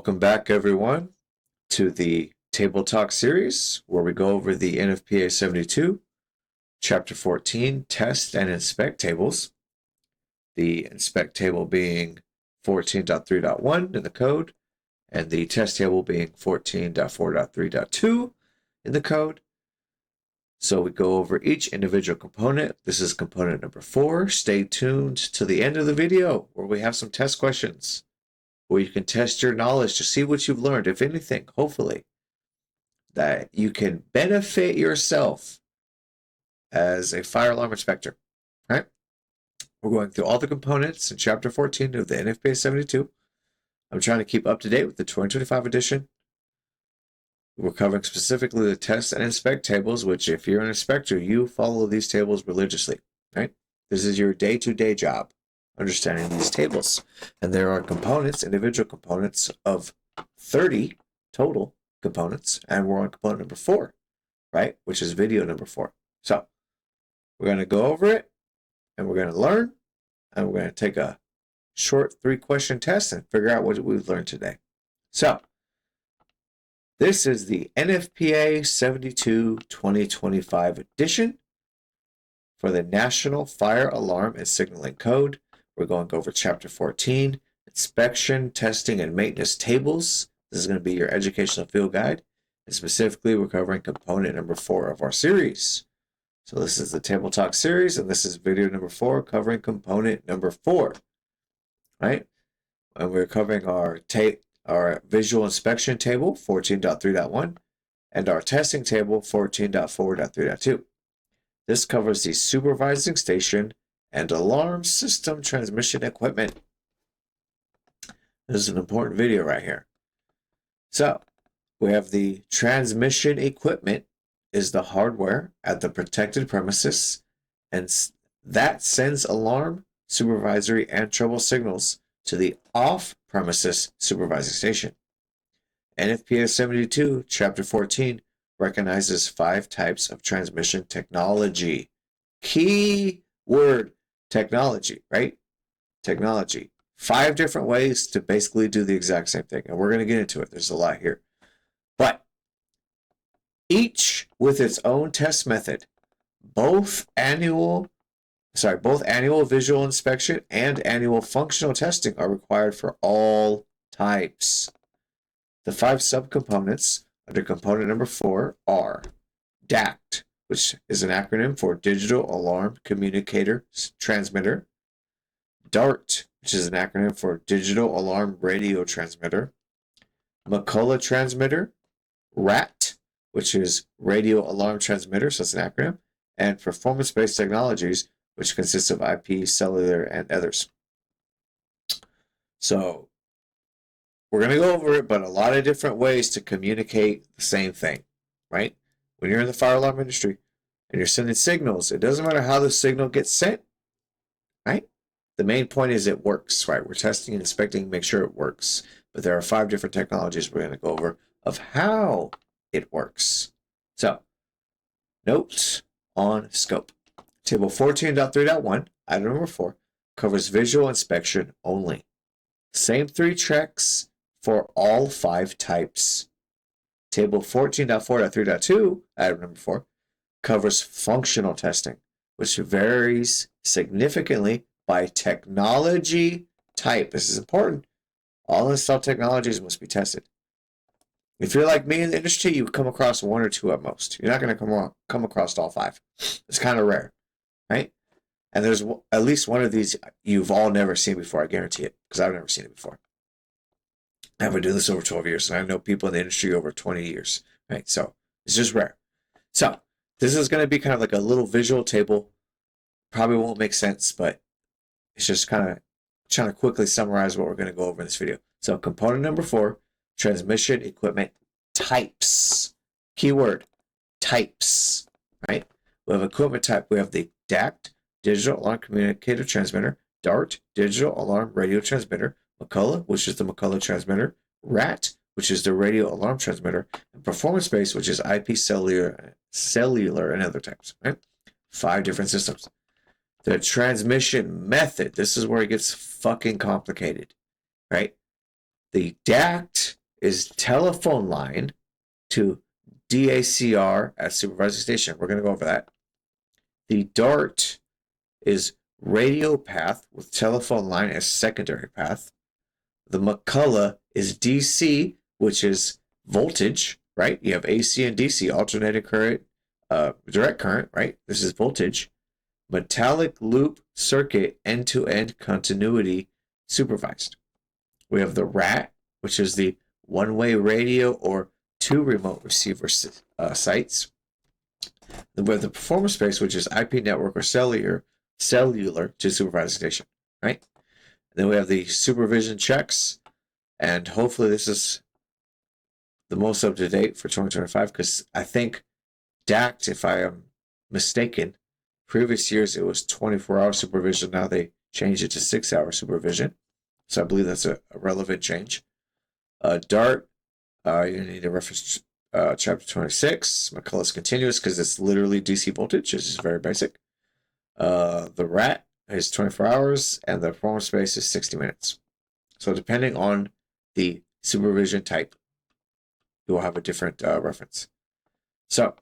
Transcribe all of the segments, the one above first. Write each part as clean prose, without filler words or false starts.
Welcome back, everyone, to the Table Talk series where we go over the NFPA 72, Chapter 14, Test and Inspect Tables. The inspect table being 14.3.1 in the code, and the test table being 14.4.3.2 in the code. So we go over each individual component. This is component number 4. Stay tuned to the end of the video where we have some test questions, where you can test your knowledge to see what you've learned, if anything, hopefully, that you can benefit yourself as a fire alarm inspector, right? We're going through all the components in Chapter 14 of the NFPA 72. I'm trying to keep up to date with the 2025 edition. We're covering specifically the test and inspect tables, which if you're an inspector, you follow these tables religiously, right? This is your day-to-day job, understanding these tables. And there are components, individual components of 30 total components, and we're on component number 4, right? Which is video number 4. So we're going to go over it, and we're going to learn, and we're going to take a short 3-question test and figure out what we've learned today. So this is the NFPA 72 2025 edition for the National Fire Alarm and Signaling Code. We're going over Chapter 14, Inspection, Testing, and Maintenance Tables. This is going to be your educational field guide. And specifically, we're covering component number 4 of our series. So this is the Table Talk series, and this is video number 4 covering component number 4, right? And we're covering our visual inspection table, 14.3.1, and our testing table, 14.4.3.2. This covers the supervising station and alarm system transmission equipment. This is an important video right here. So we have the transmission equipment is the hardware at the protected premises, and that sends alarm, supervisory, and trouble signals to the off-premises supervising station. NFPA 72, Chapter 14, recognizes 5 types of transmission technology. Key word, technology, right? Technology. 5 different ways to basically do the exact same thing, and we're going to get into it. There's a lot here. But each with its own test method. Both annual visual inspection and annual functional testing are required for all types. The 5 subcomponents under component number 4 are DACT, which is an acronym for Digital Alarm Communicator Transmitter, DART, which is an acronym for Digital Alarm Radio Transmitter, McCullough Transmitter, RAT, which is Radio Alarm Transmitter, so it's an acronym, and Performance-Based Technologies, which consists of IP, cellular, and others. So we're going to go over it, but a lot of different ways to communicate the same thing, right? When you're in the fire alarm industry and you're sending signals, it doesn't matter how the signal gets sent, right? The main point is it works, right? We're testing and inspecting, make sure it works. But there are 5 different technologies we're going to go over of how it works. So, notes on scope. Table 14.3.1, item number 4, covers visual inspection only. Same 3 checks for all 5 types. Table 14.4.3.2, item number 4, covers functional testing, which varies significantly by technology type. This is important. All installed technologies must be tested. If you're like me in the industry, you come across 1 or 2 at most. You're not going to come across all 5. It's kind of rare, right? And there's at least one of these you've all never seen before. I guarantee it, because I've never seen it before. I've been doing this over 12 years, and I know people in the industry over 20 years, right? So it's just rare. So this is going to be kind of like a little visual table. Probably won't make sense, but it's just kind of trying to quickly summarize what we're going to go over in this video. So component number 4, transmission equipment types. Keyword, types, right? We have equipment type. We have the DACT, Digital Alarm Communicator Transmitter, DART, Digital Alarm Radio Transmitter, McCullough, which is the McCullough Transmitter, RAT, which is the Radio Alarm Transmitter, and Performance-Based, which is IP, cellular, and other types, right? 5 different systems. The transmission method, this is where it gets fucking complicated, right? The DACT is telephone line to DACR at supervising station. We're going to go over that. The DART is radio path with telephone line as secondary path. The McCullough is DC, which is voltage, right? You have AC and DC, alternating current, direct current, right? This is voltage. Metallic loop circuit, end-to-end continuity supervised. We have the RAT, which is the one-way radio or two remote receiver sites. Then we have the performance space, which is IP network or cellular to supervising station, right? And then we have the supervision checks, and hopefully this is the most up to date for 2025 because I think DACT, if I am mistaken, previous years it was 24-hour supervision. Now they changed it to 6-hour supervision. So I believe that's a relevant change. DART, you need to reference chapter 26. McCullough's continuous because it's literally DC voltage, which is very basic. The RAT is 24 hours and the performance space is 60 minutes. So depending on the supervision type, you will have a different reference. So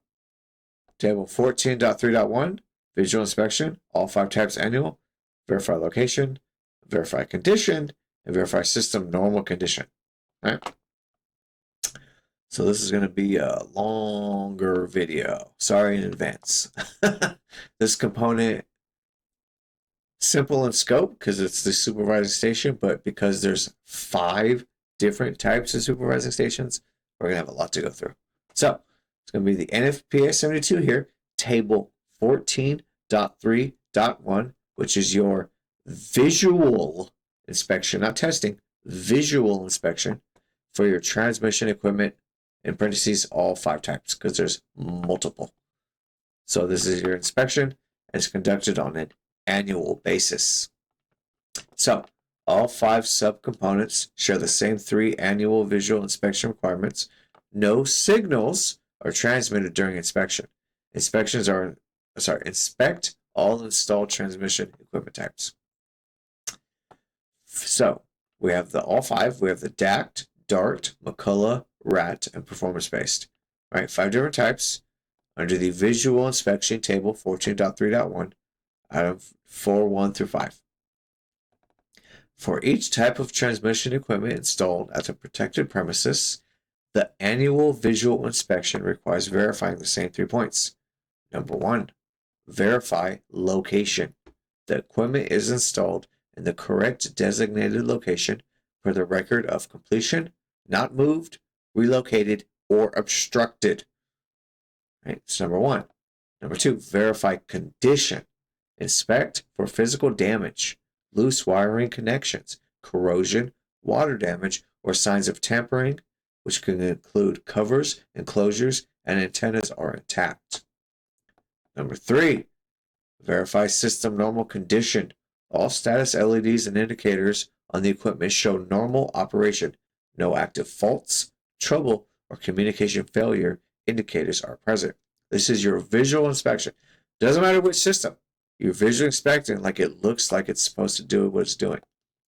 table 14.3.1, visual inspection, all 5 types annual, verify location, verify condition, and verify system normal condition. All right. So this is going to be a longer video. Sorry in advance. This component, simple in scope because it's the supervising station, but because there's 5 different types of supervising stations, we're going to have a lot to go through. So it's going to be the NFPA 72 here, table 14.3.1, which is your visual inspection, not testing, visual inspection for your transmission equipment, in parentheses, all 5 types, because there's multiple. So this is your inspection, and it's conducted on an annual basis. So all 5 subcomponents share the same 3 annual visual inspection requirements. No signals are transmitted during inspection. Inspect all installed transmission equipment types. So we have all 5. We have the DACT, DART, McCullough, RAT, and performance-based. All right, 5 different types under the visual inspection table 14.3.1 out of 4.1 through 5. For each type of transmission equipment installed at the protected premises, the annual visual inspection requires verifying the same 3 points. Number 1, verify location. The equipment is installed in the correct designated location for the record of completion, not moved, relocated, or obstructed. Right, that's number 1. Number 2, verify condition. Inspect for physical damage, loose wiring connections, corrosion, water damage, or signs of tampering, which can include covers, enclosures, and antennas are intact. Number 3, verify system normal condition. All status LEDs and indicators on the equipment show normal operation. No active faults, trouble, or communication failure indicators are present. This is your visual inspection. Doesn't matter which system. You're visually inspecting like it looks like it's supposed to do what it's doing,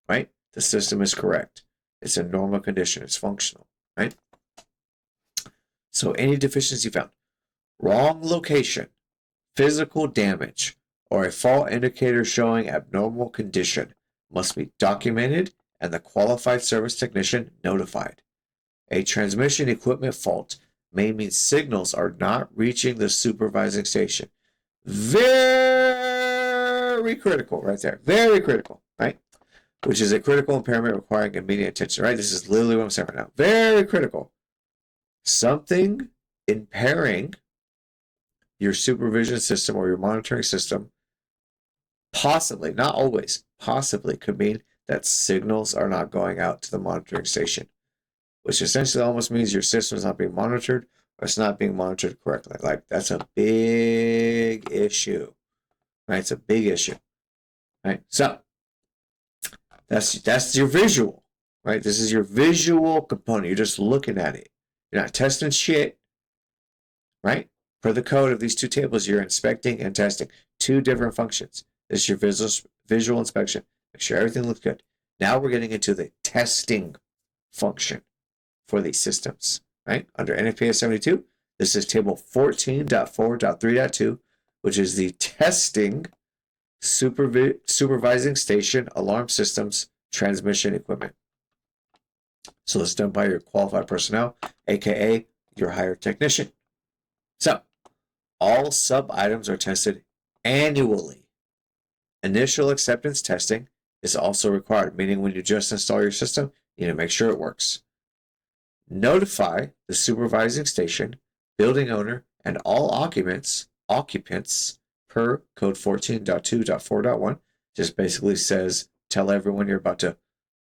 right? The system is correct. It's in normal condition. It's functional, right? So any deficiency found, wrong location, physical damage, or a fault indicator showing abnormal condition must be documented and the qualified service technician notified. A transmission equipment fault may mean signals are not reaching the supervising station. Very critical right there. Very critical, right? Which is a critical impairment requiring immediate attention, right? This is literally what I'm saying right now. Very critical. Something impairing your supervision system or your monitoring system, possibly, not always, possibly could mean that signals are not going out to the monitoring station, which essentially almost means your system is not being monitored or it's not being monitored correctly. Like, that's a big issue, right? It's a big issue, right? So that's your visual, right? This is your visual component. You're just looking at it. You're not testing shit, right? Per the code of these 2 tables, you're inspecting and testing 2 different functions. This is your visual inspection. Make sure everything looks good. Now we're getting into the testing function. for these systems, right? Under NFPA 72, this is table 14.4.3.2, which is the testing supervising station alarm systems transmission equipment. So it's done by your qualified personnel, aka your hired technician. So all sub items are tested annually. Initial acceptance testing is also required, meaning when you just install your system, you need to make sure it works. Notify the supervising station, building owner, and all occupants per code 14.2.4.1. Just basically says, tell everyone you're about to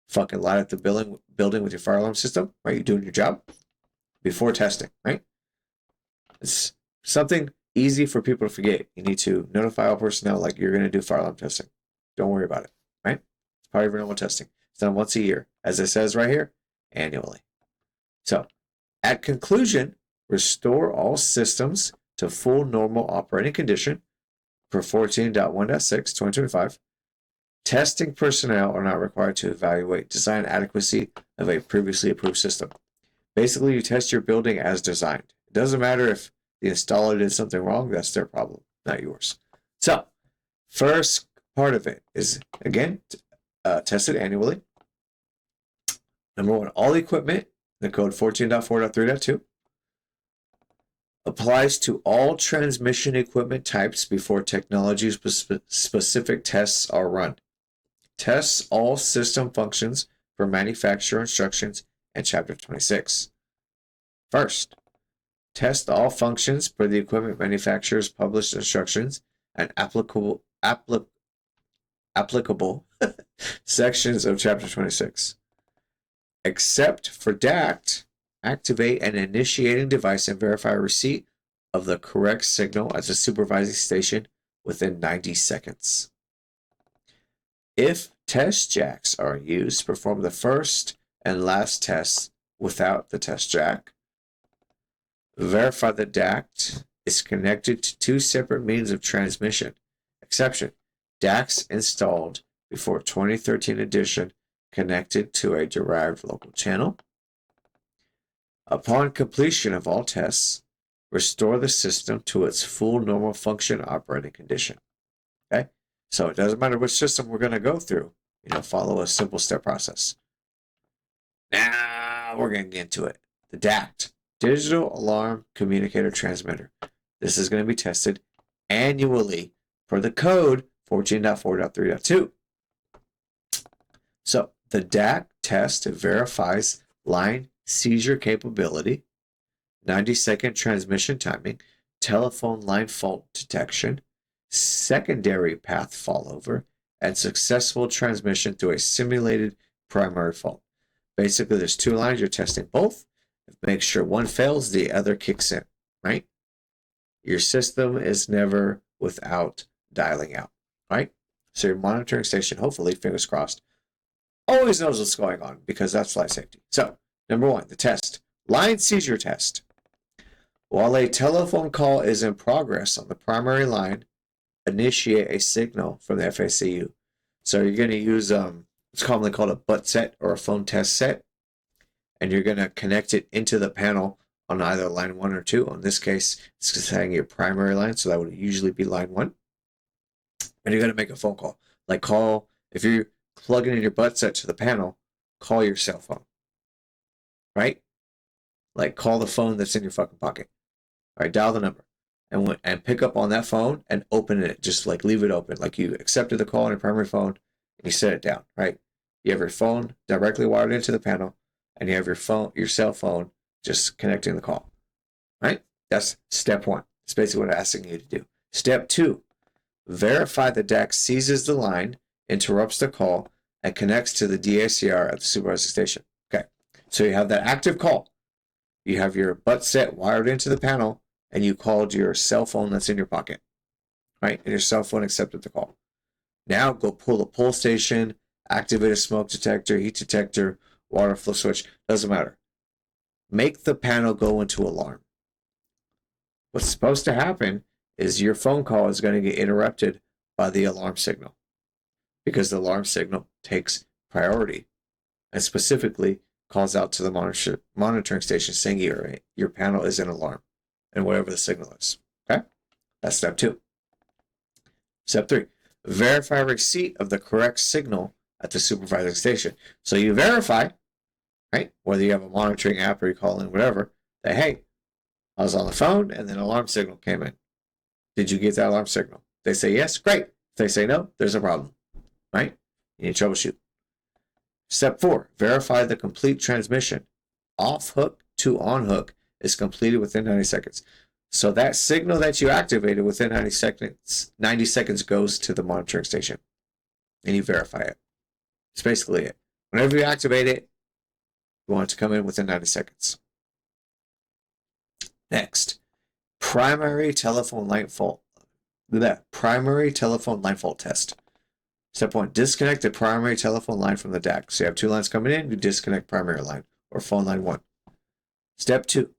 fucking light up the building with your fire alarm system, right? You're doing your job before testing, right? It's something easy for people to forget. You need to notify all personnel like you're going to do fire alarm testing. Don't worry about it, right? It's part of your normal testing. It's done once a year. As it says right here, annually. So, at conclusion, restore all systems to full normal operating condition per 14.1.6, 2025. Testing personnel are not required to evaluate design adequacy of a previously approved system. Basically, you test your building as designed. It doesn't matter if the installer did something wrong, that's their problem, not yours. So, first part of it is, again, tested annually. Number one, all equipment, the code 14.4.3.2, applies to all transmission equipment types before technology-specific tests are run. Tests all system functions per manufacturer instructions and Chapter 26. First, test all functions per the equipment manufacturer's published instructions and applicable sections of Chapter 26. Except for DACT, activate an initiating device and verify receipt of the correct signal at the supervising station within 90 seconds. If test jacks are used, perform the first and last tests without the test jack. Verify the DACT is connected to two separate means of transmission. Exception, DACTs installed before 2013 edition connected to a derived local channel. Upon completion of all tests, restore the system to its full normal function operating condition. Okay? So it doesn't matter which system we're going to go through. Follow a simple step process. Now we're going to get into it. The DACT, Digital Alarm Communicator Transmitter. This is going to be tested annually per the code 14.4.3.2. So the DACT test verifies line seizure capability, 90-second transmission timing, telephone line fault detection, secondary path fallover, and successful transmission through a simulated primary fault. Basically, there's two lines. You're testing both. Make sure one fails, the other kicks in, right? Your system is never without dialing out, right? So your monitoring station, hopefully, fingers crossed, always knows what's going on because that's life safety. So, number one, the test. Line seizure test. While a telephone call is in progress on the primary line, initiate a signal from the FACU. So you're going to use it's commonly called a butt set or a phone test set, and you're going to connect it into the panel on either line 1 or 2. In this case, it's saying your primary line, so that would usually be line 1. And you're going to make a phone call. If you're plugging in your butt set to the panel, call your cell phone, right? Call the phone that's in your fucking pocket. All right, dial the number and pick up on that phone and open it. Just leave it open. You accepted the call on your primary phone and you set it down, right? You have your phone directly wired into the panel and you have your cell phone just connecting the call, right? That's step 1. It's basically what I'm asking you to do. Step 2, verify the DAC seizes the line, interrupts the call, and connects to the DACR at the supervising station. Okay, so you have that active call. You have your butt set wired into the panel, and you called your cell phone that's in your pocket, right? And your cell phone accepted the call. Now go pull a pull station, activate a smoke detector, heat detector, water flow switch, doesn't matter. Make the panel go into alarm. What's supposed to happen is your phone call is going to get interrupted by the alarm signal because the alarm signal takes priority. And specifically, calls out to the monitoring station saying your panel is in alarm and whatever the signal is. Okay? That's step 2. Step 3, verify receipt of the correct signal at the supervising station. So you verify, right? Whether you have a monitoring app or you call in, whatever, that, hey, I was on the phone and then an alarm signal came in. Did you get that alarm signal? They say yes, great. If they say no, there's a problem, right? You need to troubleshoot. Step 4, verify the complete transmission. Off hook to on hook is completed within 90 seconds. So that signal that you activated within 90 seconds goes to the monitoring station and you verify it. That's basically it. Whenever you activate it, you want it to come in within 90 seconds. Next, primary telephone line fault test. Step 1, disconnect the primary telephone line from the DAC. So you have 2 lines coming in, you disconnect primary line or phone line 1. Step 2,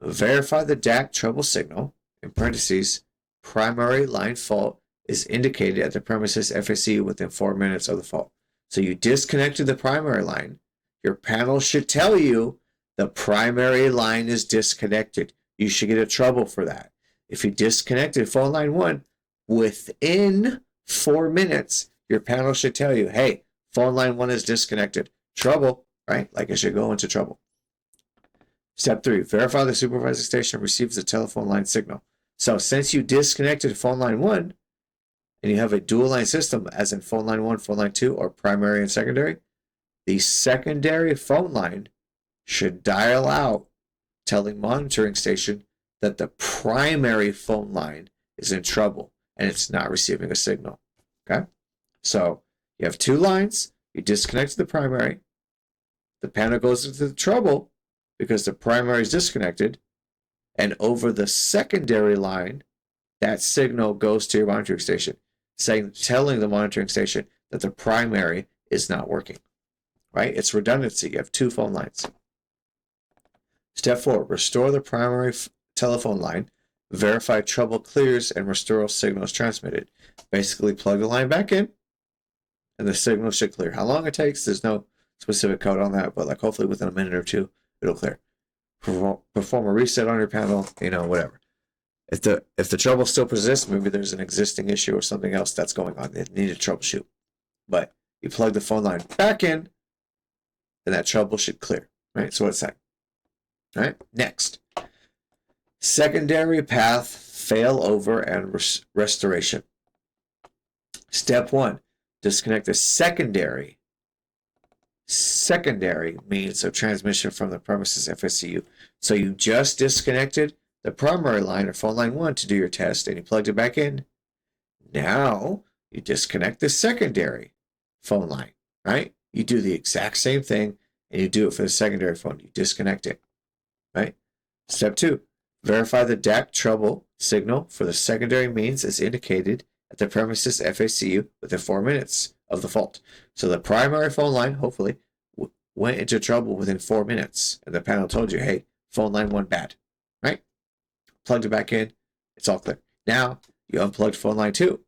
verify the DAC trouble signal, in parentheses, primary line fault is indicated at the premises FACU within 4 minutes of the fault. So you disconnected the primary line. Your panel should tell you the primary line is disconnected. You should get a trouble for that. If you disconnected phone line 1 within 4 minutes, your panel should tell you, hey, phone line 1 is disconnected. Trouble, right? Like it should go into trouble. Step 3, verify the supervising station receives the telephone line signal. So since you disconnected phone line 1 and you have a dual line system, as in phone line 1, phone line 2, or primary and secondary, the secondary phone line should dial out telling monitoring station that the primary phone line is in trouble and it's not receiving a signal. Okay? So you have 2 lines, you disconnect the primary, the panel goes into the trouble because the primary is disconnected, and over the secondary line, that signal goes to your monitoring station, telling the monitoring station that the primary is not working. Right? It's redundancy. You have 2 phone lines. Step 4, restore the primary telephone line, verify trouble clears, and restore signals transmitted. Basically, plug the line back in, and the signal should clear. How long it takes, there's no specific code on that, but like hopefully within a minute or 2, it'll clear. Perform a reset on your panel, whatever. If the trouble still persists, maybe there's an existing issue or something else that's going on. They need to troubleshoot. But you plug the phone line back in, and that trouble should clear. Right? So what's that? All right? Next. Secondary path failover and restoration. Step 1, disconnect the secondary means of transmission from the premises FSCU. So you just disconnected the primary line or phone line 1 to do your test and you plugged it back in. Now you disconnect the secondary phone line, right? You do the exact same thing and you do it for the secondary phone. You disconnect it, right? Step 2, verify the DAC trouble signal for the secondary means is indicated at the premises FACU within 4 minutes of the fault. So the primary phone line, hopefully, went into trouble within 4 minutes. And the panel told you, hey, phone line 1 bad, right? Plugged it back in. It's all clear. Now, you unplugged phone line 2.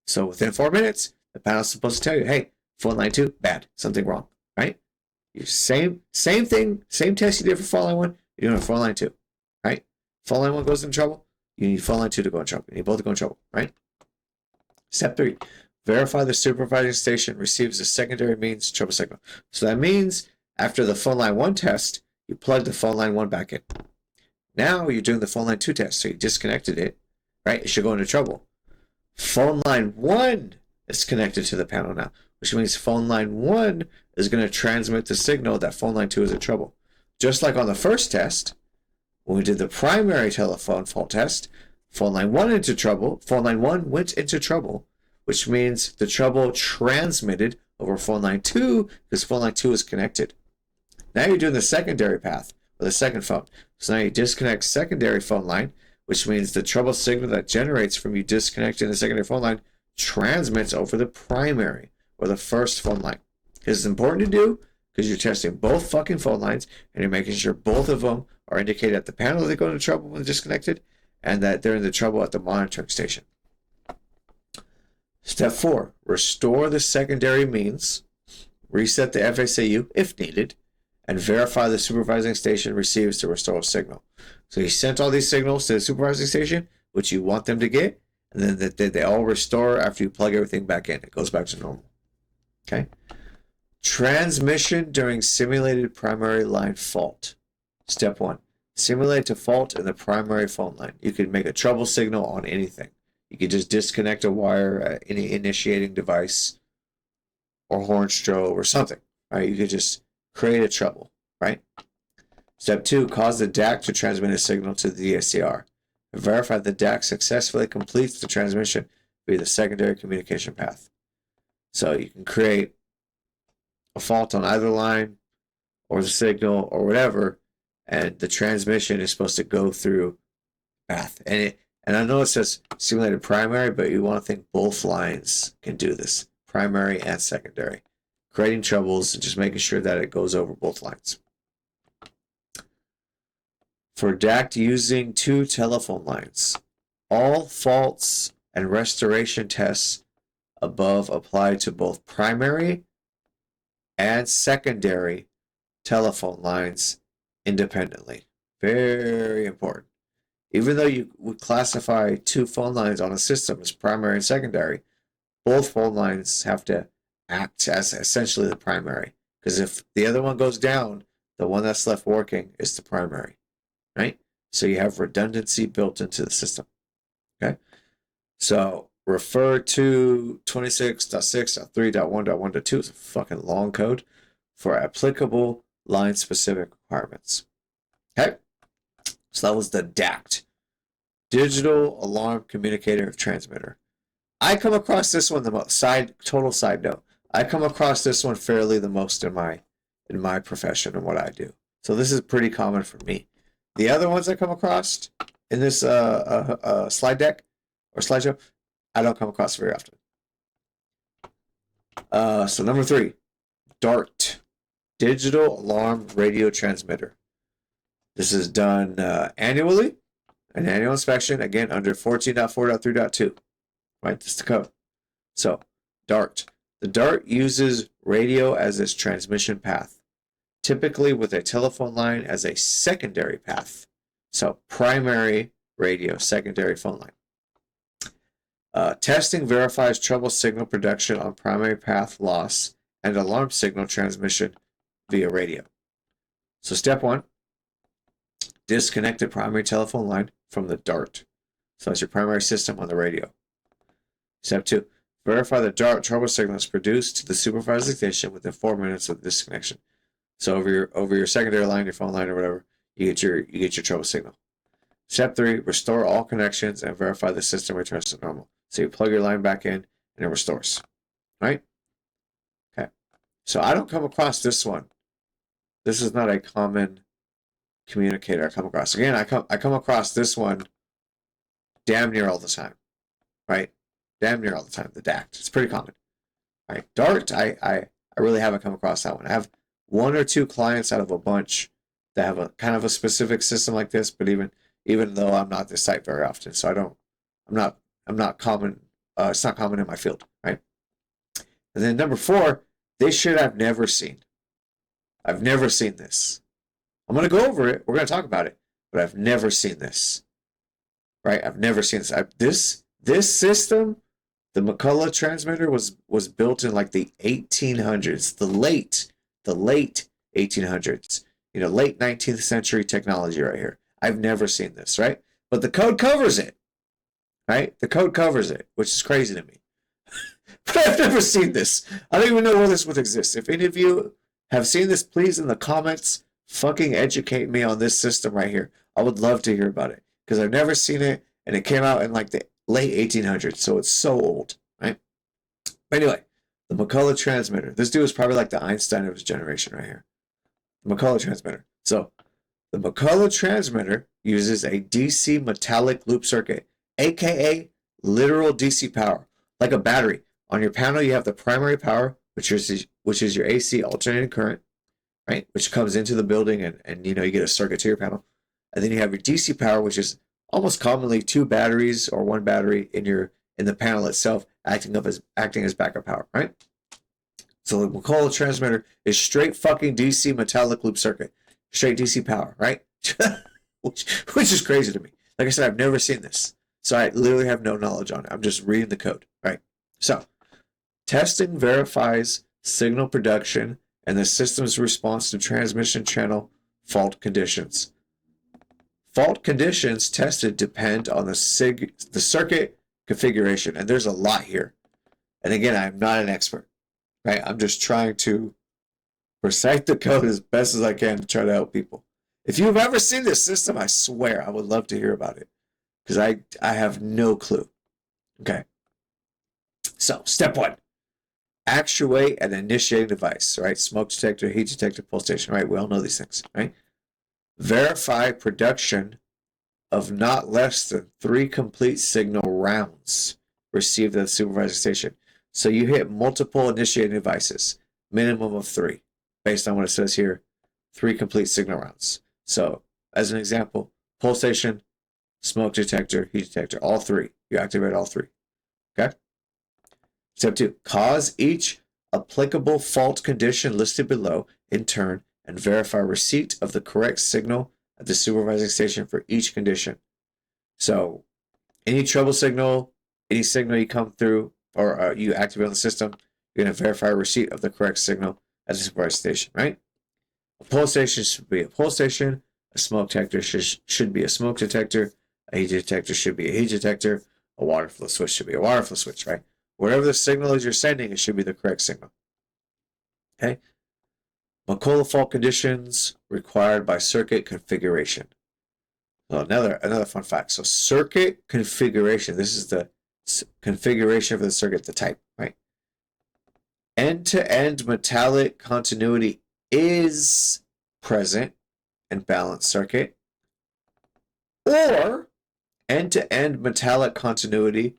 So within 4 minutes, the panel's supposed to tell you, hey, phone line 2, bad, something wrong, right? You same thing, same test you did for phone line 1, you're doing it for phone line 2, right? Phone line 1 goes in trouble, you need phone line 2 to go in trouble. You need both to go in trouble, right? Step 3, verify the supervising station receives a secondary means trouble signal. So that means after the phone line 1 test, you plug the phone line 1 back in. Now you're doing the phone line 2 test, so you disconnected it, right? It should go into trouble. Phone line 1 is connected to the panel now, which means phone line 1 is going to transmit the signal that phone line 2 is in trouble. Just like on the first test, when we did the primary telephone fault test, phone line 1 into trouble, phone line 1 went into trouble, which means the trouble transmitted over phone line 2 because phone line 2 is connected. Now you're doing the secondary path with the second phone. So now you disconnect secondary phone line, which means the trouble signal that generates from you disconnecting the secondary phone line transmits over the primary or the first phone line. This is important to do because you're testing both fucking phone lines and you're making sure both of them are indicated at the panel that they go into trouble when they're disconnected and that they're in the trouble at the monitoring station. Step 4, restore the secondary means, reset the FACU if needed, and verify the supervising station receives the restore signal. So you sent all these signals to the supervising station, which you want them to get, and then they all restore after you plug everything back in. It goes back to normal. Okay. Transmission during simulated primary line fault. Step 1. Simulate a fault in the primary phone line. You can make a trouble signal on anything. You can just disconnect a wire at any initiating device or horn strobe or something. Right? You could just create a trouble. Right? Step 2. Cause the DAC to transmit a signal to the DSCR. Verify the DAC successfully completes the transmission via the secondary communication path. So you can create a fault on either line or the signal or whatever, and the transmission is supposed to go through path. And I know it says simulated primary, but you want to think both lines can do this, primary and secondary. Creating troubles and just making sure that it goes over both lines. For DAC using 2 telephone lines, all faults and restoration tests above apply to both primary and secondary telephone lines independently. Very important. Even though you would classify 2 phone lines on a system as primary and secondary, both phone lines have to act as essentially the primary. Because if the other one goes down, the one that's left working is the primary. Right? So you have redundancy built into the system. Okay? So refer to 26.6.3.1.1.2. It's a fucking long code for applicable line-specific requirements. Okay? So that was the DACT. Digital Alarm Communicator Transmitter. I come across this one the most. Total side note. I come across this one fairly the most in my profession and what I do. So this is pretty common for me. The other ones I come across in this slide deck or slideshow, I don't come across very often. So number 3, DART, Digital Alarm Radio Transmitter. This is done annually, an annual inspection, again under 14.4.3.2. Right, that's the code. So DART. The DART uses radio as its transmission path, typically with a telephone line as a secondary path. So primary radio, secondary phone line. Testing verifies trouble signal production on primary path loss and alarm signal transmission via radio. So step 1, disconnect the primary telephone line from the DART. So that's your primary system on the radio. Step 2, verify the DART trouble signal is produced to the supervising station within 4 minutes of the disconnection. So over your secondary line, your phone line, or whatever, you get your trouble signal. Step 3, restore all connections and verify the system returns to normal. So you plug your line back in and it restores. Right? Okay. So I don't come across this one. This is not a common communicator I come across. Again, I come across this one damn near all the time. Right? Damn near all the time. The DACT. It's pretty common. Right? DART, I really haven't come across that one. I have 1 or 2 clients out of a bunch that have a kind of a specific system like this, but even though I'm not at this site very often, so I'm not common. It's not common in my field, right? And then number 4, this shit I've never seen. I've never seen this. I'm gonna go over it. We're gonna talk about it, but I've never seen this. Right? I've never seen this. This system, the McCullough transmitter, was built in like the 1800s, the late 1800s. You know, late 19th century technology right here. I've never seen this, right? But the code covers it, right? The code covers it, which is crazy to me. But I've never seen this. I don't even know where this would exist. If any of you have seen this, please in the comments, fucking educate me on this system right here. I would love to hear about it because I've never seen it, and it came out in like the late 1800s, so it's so old, right? But anyway, the McCullough transmitter. This dude is probably like the Einstein of his generation right here. The McCullough transmitter. So the McCullough transmitter uses a DC metallic loop circuit, aka literal DC power, like a battery. On your panel, you have the primary power, which is your AC alternating current, right? Which comes into the building and you get a circuit to your panel. And then you have your DC power, which is almost commonly 2 batteries or 1 battery in the panel itself, acting as backup power, right? So the McCulloch transmitter is straight fucking DC metallic loop circuit. Straight DC power, right? which is crazy to me. Like I said, I've never seen this. So I literally have no knowledge on it. I'm just reading the code, right? So testing verifies signal production and the system's response to transmission channel fault conditions. Fault conditions tested depend on the circuit configuration, and there's a lot here. And again, I'm not an expert, right? I'm just trying to recite the code as best as I can to try to help people. If you've ever seen this system, I swear I would love to hear about it because I have no clue. Okay. So, step 1. Actuate an initiating device, right? Smoke detector, heat detector, pulse station, right? We all know these things, right? Verify production of not less than 3 complete signal rounds received at the supervising station. So you hit multiple initiating devices, minimum of 3, based on what it says here, 3 complete signal rounds. So, as an example, pulse station, smoke detector, heat detector, all 3. You activate all 3. Okay? Step 2, cause each applicable fault condition listed below in turn and verify receipt of the correct signal at the supervising station for each condition. So, any trouble signal, any signal you come through or you activate on the system, you're going to verify receipt of the correct signal at the supervising station, right? A pulse station should be a pulse station. A smoke detector should be a smoke detector. A heat detector should be a heat detector. A water flow switch should be a water flow switch, right? Whatever the signal is you're sending, it should be the correct signal. Okay? McCulloch fault conditions required by circuit configuration. So another fun fact. So circuit configuration, this is the configuration of the circuit, the type, right? End-to-end metallic continuity is present in balanced circuit, or end-to-end metallic continuity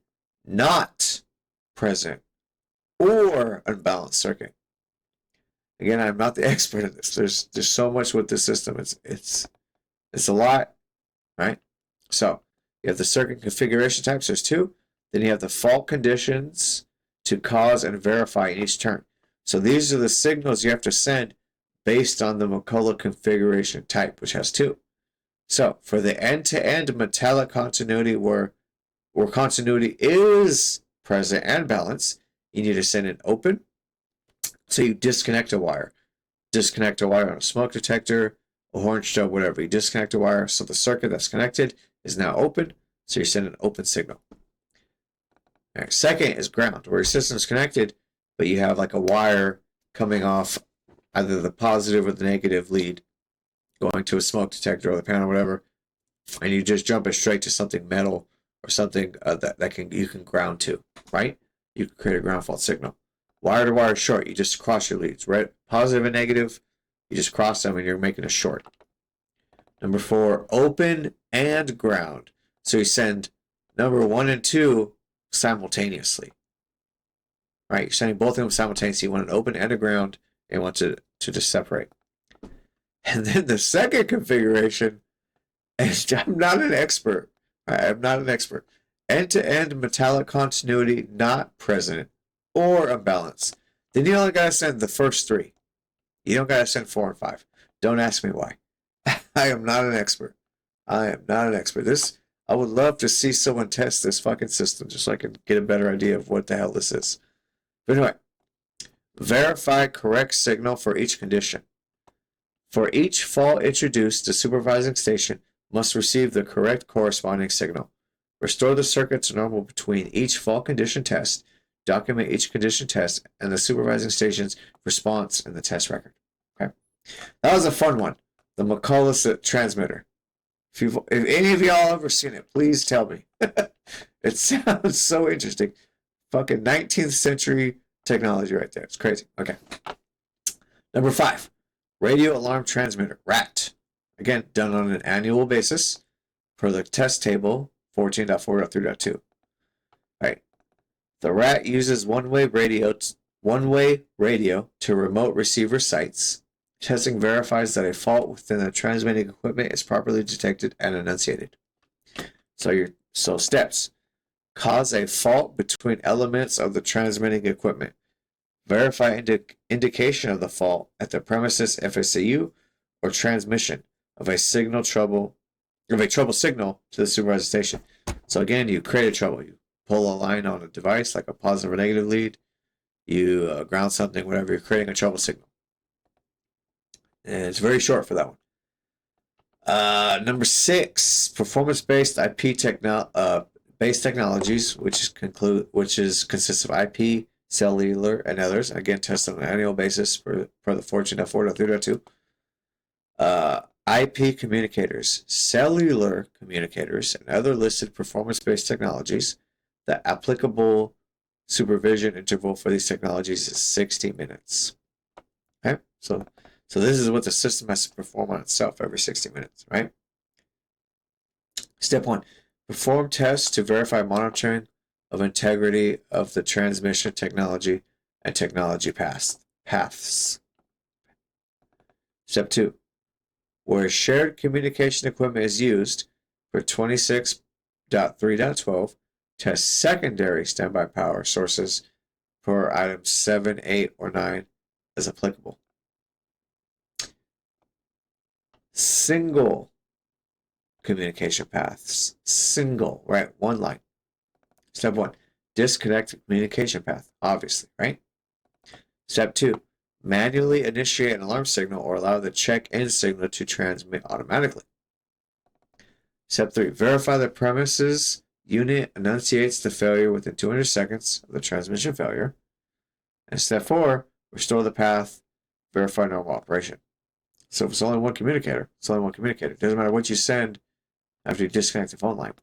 not present or unbalanced circuit. Again, I'm not the expert in this. There's so much with this system. It's a lot, right? So you have the circuit configuration types. There's 2. Then you have the fault conditions to cause and verify in each turn. So these are the signals you have to send based on the McCulloch configuration type, which has 2. So for the end-to-end metallic continuity where continuity is present and balanced, you need to send an open. So you disconnect a wire. Disconnect a wire on a smoke detector, a horn stove, whatever. You disconnect a wire so the circuit that's connected is now open. So you're sending an open signal. All right. Second is ground, where your system is connected, but you have like a wire coming off either the positive or the negative lead going to a smoke detector or the panel or whatever, and you just jump it straight to something metal or something that you can ground to, right? You can create a ground fault signal. Wire to wire short, you just cross your leads, right? Positive and negative, you just cross them and you're making a short. Number 4, open and ground. So you send number 1 and 2 simultaneously, right? You're sending both of them simultaneously. You want an open and a ground, and you want to just separate. And then the second configuration, and I'm not an expert. I'm not an expert. End-to-end metallic continuity not present or unbalanced. Then you only got to send the first 3. You don't got to send 4 and 5. Don't ask me why. I am not an expert. I am not an expert. I would love to see someone test this fucking system just so I can get a better idea of what the hell this is. But anyway, verify correct signal for each condition. For each fault introduced, the supervising station must receive the correct corresponding signal. Restore the circuit to normal between each fault condition test. Document each condition test and the supervising station's response in the test record. Okay, that was a fun one. The McCulloch transmitter. If any of y'all ever seen it, please tell me. It sounds so interesting. Fucking 19th century technology right there. It's crazy. Okay. Number 5. Radio alarm transmitter, RAT. Again, done on an annual basis per the test table 14.4.3.2. Right. The RAT uses one-way radio to remote receiver sites. Testing verifies that a fault within the transmitting equipment is properly detected and enunciated. So steps. Cause a fault between elements of the transmitting equipment. Verify indication of the fault at the premises FSCU or transmission of a trouble signal to the supervisor station. So again, you create a trouble. You pull a line on a device like a positive or negative lead. You ground something, whatever. You're creating a trouble signal. And it's very short for that one. Number 6, performance-based IP based technologies, which consists of IP, cellular, and others. Again, tested on an annual basis per the 14.4.3.2. IP communicators, cellular communicators, and other listed performance-based technologies. The applicable supervision interval for these technologies is 60 minutes. Okay, so this is what the system has to perform on itself every 60 minutes, right? Step 1, perform tests to verify monitoring of integrity of the transmission technology and technology paths. Step 2, where shared communication equipment is used for 26.3.12, test secondary standby power sources for items 7, 8, or 9 as applicable. Single communication paths. Single, right? One line. Step 1, disconnect communication path, obviously, right? Step 2, manually initiate an alarm signal or allow the check-in signal to transmit automatically. Step 3, verify the premises unit enunciates the failure within 200 seconds of the transmission failure. And step 4, restore the path, verify normal operation. So if it's only one communicator, it's only one communicator. It doesn't matter what you send after you disconnect the phone line,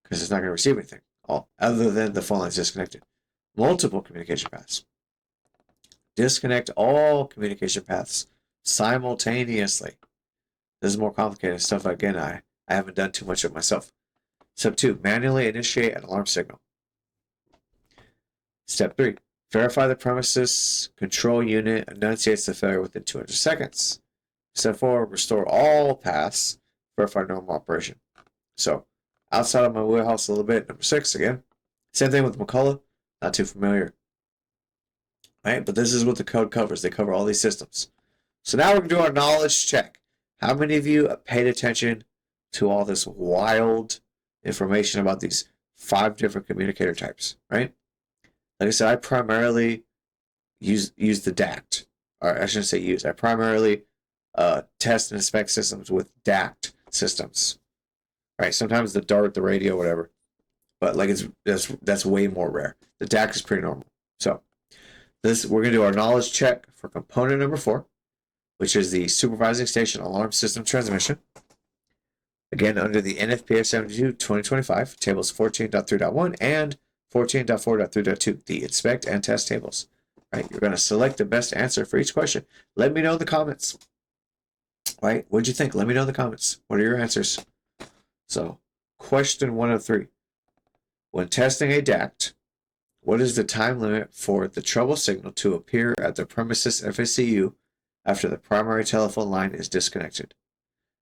because it's not going to receive anything other than the phone line is disconnected. Multiple communication paths. Disconnect all communication paths simultaneously. This is more complicated stuff. Again, I haven't done too much of myself. Step 2, manually initiate an alarm signal. Step 3, verify the premises control unit enunciates the failure within 200 seconds. Step 4, restore all paths, verify normal operation. So, outside of my wheelhouse a little bit, number 6 again. Same thing with McCullough, not too familiar. Right, but this is what the code covers. They cover all these systems. So now we're going to do our knowledge check. How many of you paid attention to all this wild information about these 5 different communicator types, right? Like I said, I primarily use the DACT. Or I shouldn't say use. I primarily test and inspect systems with DACT systems. Right? Sometimes the DART, the radio, whatever. But like that's way more rare. The DACT is pretty normal. So we're going to do our knowledge check for component number 4, which is the supervising station alarm system transmission. Again, under the NFPA 72 2025, tables 14.3.1 and 14.4.3.2, the inspect and test tables. Right? You're going to select the best answer for each question. Let me know in the comments. Right? What'd you think? Let me know in the comments. What are your answers? So, question 1 of 3. When testing a DACT, what is the time limit for the trouble signal to appear at the premises FSCU after the primary telephone line is disconnected?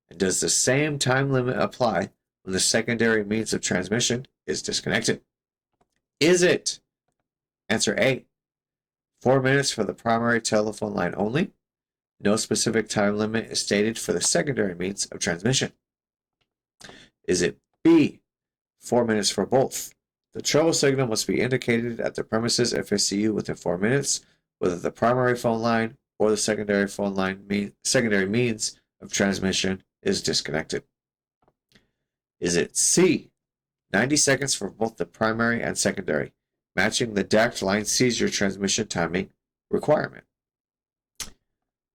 And does the same time limit apply when the secondary means of transmission is disconnected? Is it? Answer A, 4 minutes for the primary telephone line only. No specific time limit is stated for the secondary means of transmission. Is it B, 4 minutes for both? The trouble signal must be indicated at the premises FSCU within 4 minutes, whether the primary phone line or the secondary phone line secondary means of transmission is disconnected. Is it C, 90 seconds for both the primary and secondary, matching the DACT line seizure transmission timing requirement?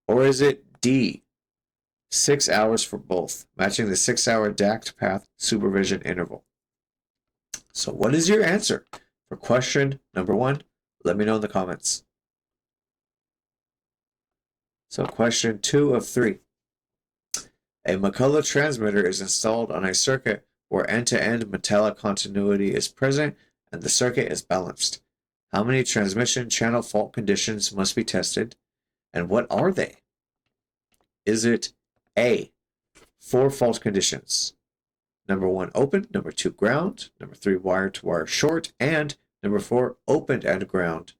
Or is it D, 6 hours for both, matching the 6-hour DACT path supervision interval? So what is your answer for question number 1? Let me know in the comments. So question 2 of 3. A McCullough transmitter is installed on a circuit where end-to-end metallic continuity is present and the circuit is balanced. How many transmission channel fault conditions must be tested, and what are they? Is it A, 4 fault conditions? Number 1, open. Number 2, ground. Number 3, wire-to-wire short. And number 4, open and ground.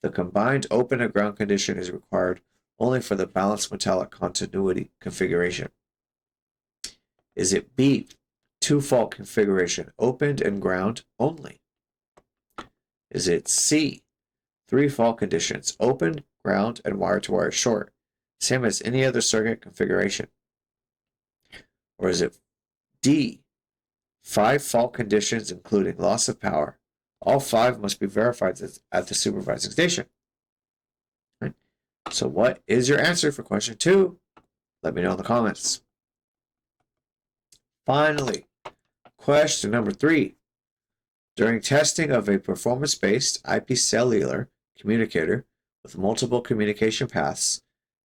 The combined open and ground condition is required only for the balanced metallic continuity configuration? Is it B, two-fault configuration, opened and ground only? Is it C, three-fault conditions, open, ground, and wire-to-wire short, same as any other circuit configuration? Or is it D, five fault conditions including loss of power? All five must be verified at the supervising station. Right? So what is your answer for question 2? Let me know in the comments. Finally, question number 3. During testing of a performance-based IP cellular communicator with multiple communication paths,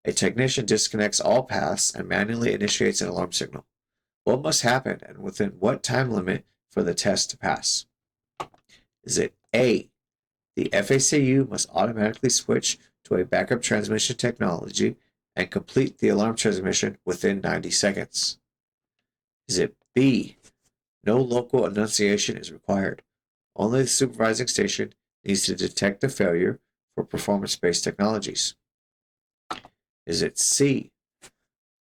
a technician disconnects all paths and manually initiates an alarm signal. What must happen and within what time limit for the test to pass? Is it A, the FACU must automatically switch to a backup transmission technology and complete the alarm transmission within 90 seconds? Is it B, no local annunciation is required? Only the supervising station needs to detect the failure for performance-based technologies? Is it C,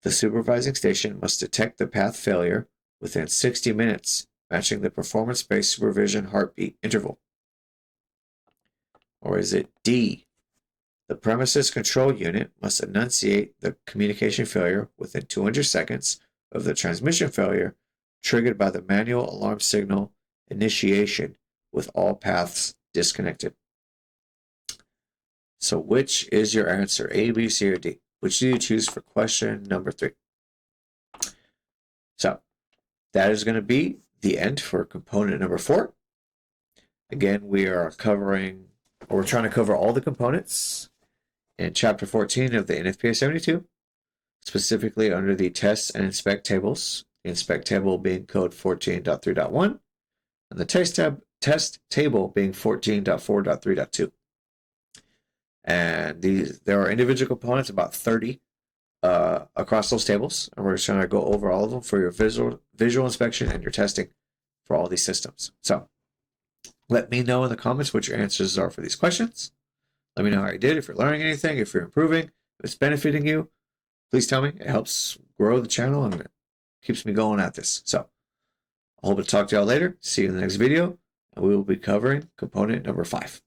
the supervising station must detect the path failure within 60 minutes, matching the performance-based supervision heartbeat interval? Or is it D, the premises control unit must enunciate the communication failure within 200 seconds of the transmission failure triggered by the manual alarm signal initiation with all paths disconnected? So which is your answer, A, B, C, or D? Which do you choose for question number 3? So that is going to be the end for component number 4. Again, we're trying to cover all the components in Chapter 14 of the NFPA 72, specifically under the test and inspect tables, the inspect table being code 14.3.1, and the test table being 14.4.3.2. And there are individual components, about 30 across those tables, and we're just going to go over all of them for your visual inspection and your testing for all these systems. So let me know in the comments what your answers are for these questions. Let me know how you did, if you're learning anything, if you're improving, if it's benefiting you. Please tell me. It helps grow the channel and it keeps me going at this. So I hope to talk to y'all later. See you in the next video, and we will be covering component number 5.